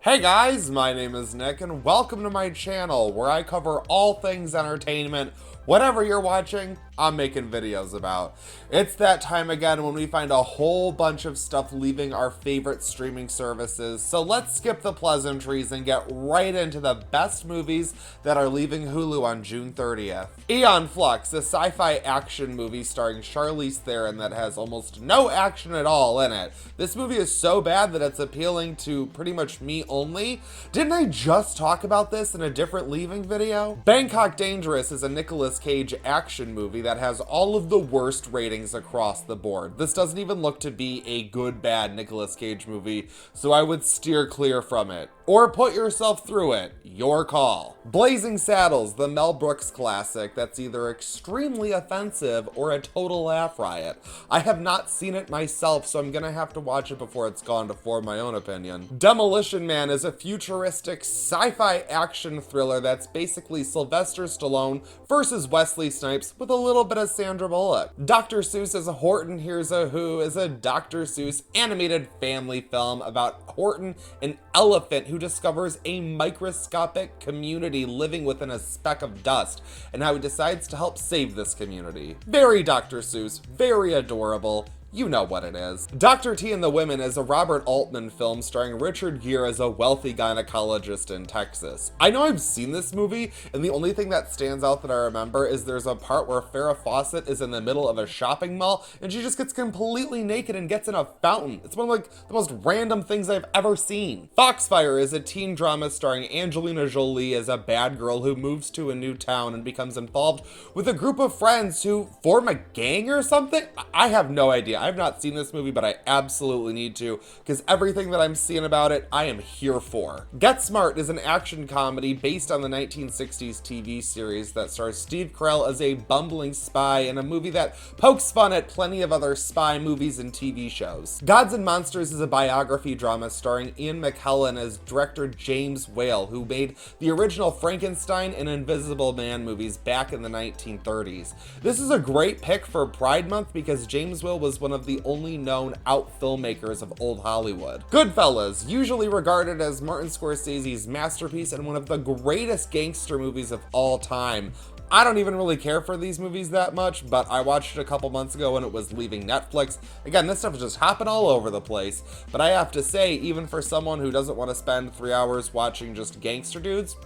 Hey guys, my name is Nick and welcome to my channel where I cover all things entertainment. Whatever you're watching, I'm making videos about. It's that time again when we find a whole bunch of stuff leaving our favorite streaming services, so let's skip the pleasantries and get right into the best movies that are leaving Hulu on June 30th. Aeon Flux, a sci-fi action movie starring Charlize Theron that has almost no action at all in it. This movie is so bad that it's appealing to pretty much me only. Didn't I just talk about this in a different leaving video? Bangkok Dangerous is a Nicolas Cage action movie that has all of the worst ratings across the board. This doesn't even look to be a good, bad Nicolas Cage movie, so I would steer clear from it. Or put yourself through it. Your call. Blazing Saddles, the Mel Brooks classic that's either extremely offensive or a total laugh riot. I have not seen it myself, so I'm gonna have to watch it before it's gone to form my own opinion. Demolition Man is a futuristic sci-fi action thriller that's basically Sylvester Stallone versus Wesley Snipes with a little bit of Sandra Bullock. Dr. Seuss is a Horton Hears a Who is a Dr. Seuss animated family film about Horton, an elephant who discovers a microscopic community living within a speck of dust and how he decides to help save this community. Very Dr. Seuss, very adorable. You know what it is. Dr. T and the Women is a Robert Altman film starring Richard Gere as a wealthy gynecologist in Texas. I know I've seen this movie, and the only thing that stands out that I remember is there's a part where Farrah Fawcett is in the middle of a shopping mall, and she just gets completely naked and gets in a fountain. It's one of the most random things I've ever seen. Foxfire is a teen drama starring Angelina Jolie as a bad girl who moves to a new town and becomes involved with a group of friends who form a gang or something? I have no idea. I've not seen this movie, but I absolutely need to, because everything that I'm seeing about it, I am here for. Get Smart is an action comedy based on the 1960s TV series that stars Steve Carell as a bumbling spy in a movie that pokes fun at plenty of other spy movies and TV shows. Gods and Monsters is a biography drama starring Ian McKellen as director James Whale, who made the original Frankenstein and Invisible Man movies back in the 1930s. This is a great pick for Pride Month because James Whale was one of the only known out filmmakers of old Hollywood. Goodfellas, usually regarded as Martin Scorsese's masterpiece and one of the greatest gangster movies of all time. I don't even really care for these movies that much, but I watched it a couple months ago when it was leaving Netflix. Again, this stuff is just hopping all over the place, but I have to say, even for someone who doesn't want to spend 3 hours watching just gangster dudes,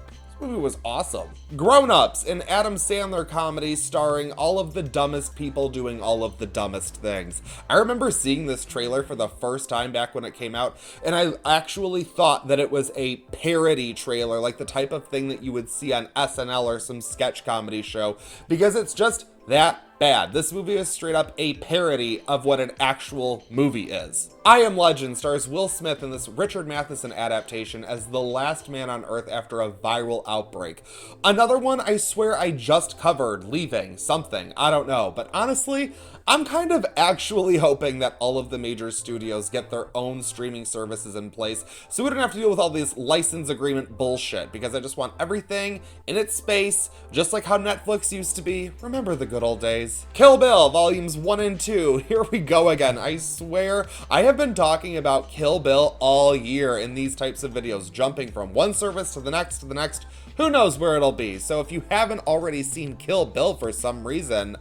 movie was awesome. Grown Ups, an Adam Sandler comedy starring all of the dumbest people doing all of the dumbest things. I remember seeing this trailer for the first time back when it came out, and I actually thought that it was a parody trailer, like the type of thing that you would see on SNL or some sketch comedy show, because it's just that bad. This movie is straight up a parody of what an actual movie is. I Am Legend stars Will Smith in this Richard Matheson adaptation as the last man on Earth after a viral outbreak. Another one I swear I just covered, Leaving something, I don't know, but honestly, I'm kind of actually hoping that all of the major studios get their own streaming services in place so we don't have to deal with all this license agreement bullshit, because I just want everything in its space, just like how Netflix used to be. Remember the good old days. Kill Bill Volumes 1 and 2. Here we go again. I swear I have been talking about Kill Bill all year in these types of videos, jumping from one service to the next, who knows where it'll be. So if you haven't already seen Kill Bill for some reason,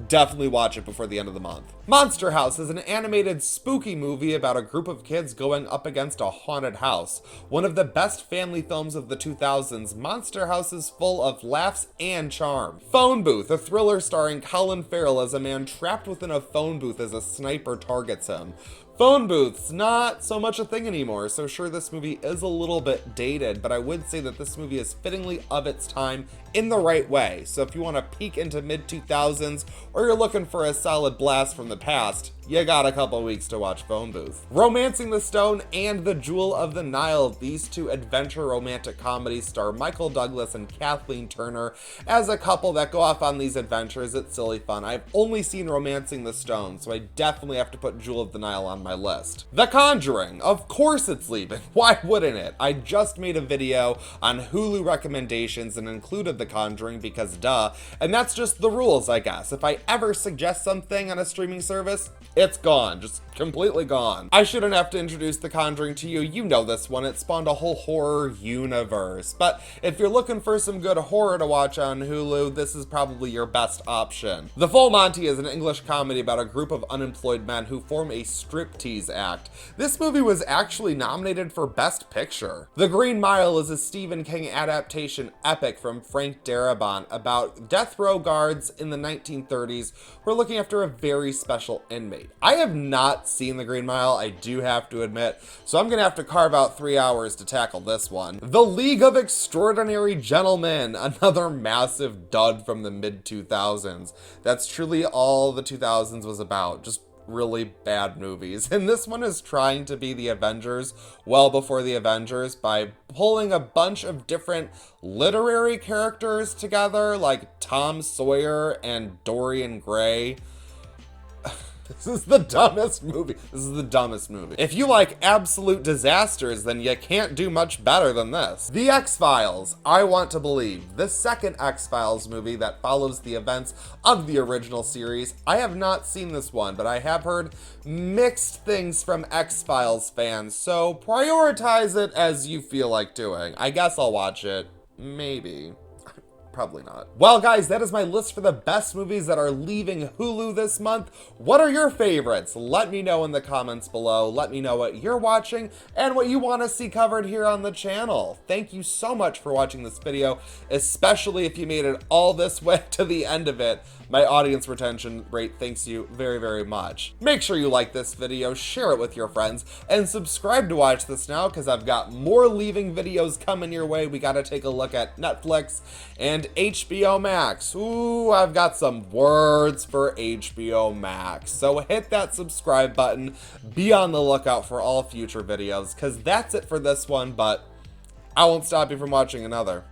definitely watch it before the end of the month. Monster House is an animated spooky movie about a group of kids going up against a haunted house. One of the best family films of the 2000s, Monster House is full of laughs and charm. Phone Booth, a thriller starring Colin Farrell as a man trapped within a phone booth as a sniper targets him. Phone booths, not so much a thing anymore, so sure, this movie is a little bit dated, but I would say that this movie is fittingly of its time in the right way. So if you want to peek into mid-2000s, or you're looking for a solid blast from the past, you got a couple weeks to watch Phone Booth. Romancing the Stone and The Jewel of the Nile, these two adventure romantic comedies star Michael Douglas and Kathleen Turner as a couple that go off on these adventures. It's silly fun. I've only seen Romancing the Stone, so I definitely have to put Jewel of the Nile on my list. The Conjuring, of course it's leaving. Why wouldn't it? I just made a video on Hulu recommendations and included The Conjuring because duh, and that's just the rules, I guess. If I ever suggest something on a streaming service, It's gone, just completely gone. I shouldn't have to introduce The Conjuring to you. You know this one. It spawned a whole horror universe. But if you're looking for some good horror to watch on Hulu, this is probably your best option. The Full Monty is an English comedy about a group of unemployed men who form a striptease act. This movie was actually nominated for Best Picture. The Green Mile is a Stephen King adaptation epic from Frank Darabont about death row guards in the 1930s who are looking after a very special inmate. I have not seen The Green Mile, I do have to admit, so I'm gonna have to carve out 3 hours to tackle this one. The League of Extraordinary Gentlemen, another massive dud from the mid-2000s. That's truly all the 2000s was about, just really bad movies. And this one is trying to be the Avengers well before the Avengers by pulling a bunch of different literary characters together, like Tom Sawyer and Dorian Gray. This is the dumbest movie. This is the dumbest movie. If you like absolute disasters, then you can't do much better than this. The X-Files, I Want to Believe, the second X-Files movie that follows the events of the original series. I have not seen this one, but I have heard mixed things from X-Files fans, so prioritize it as you feel like doing. I guess I'll watch it. Maybe. Probably not. Well, guys, that is my list for the best movies that are leaving Hulu this month. What are your favorites? Let me know in the comments below. Let me know what you're watching and what you want to see covered here on the channel. Thank you so much for watching this video, especially if you made it all this way to the end of it. My audience retention rate thanks you very, very much. Make sure you like this video, share it with your friends, and subscribe to Watch This Now, because I've got more leaving videos coming your way. We gotta take a look at Netflix and HBO Max. Ooh, I've got some words for HBO Max. So hit that subscribe button. Be on the lookout for all future videos, because that's it for this one, but I won't stop you from watching another.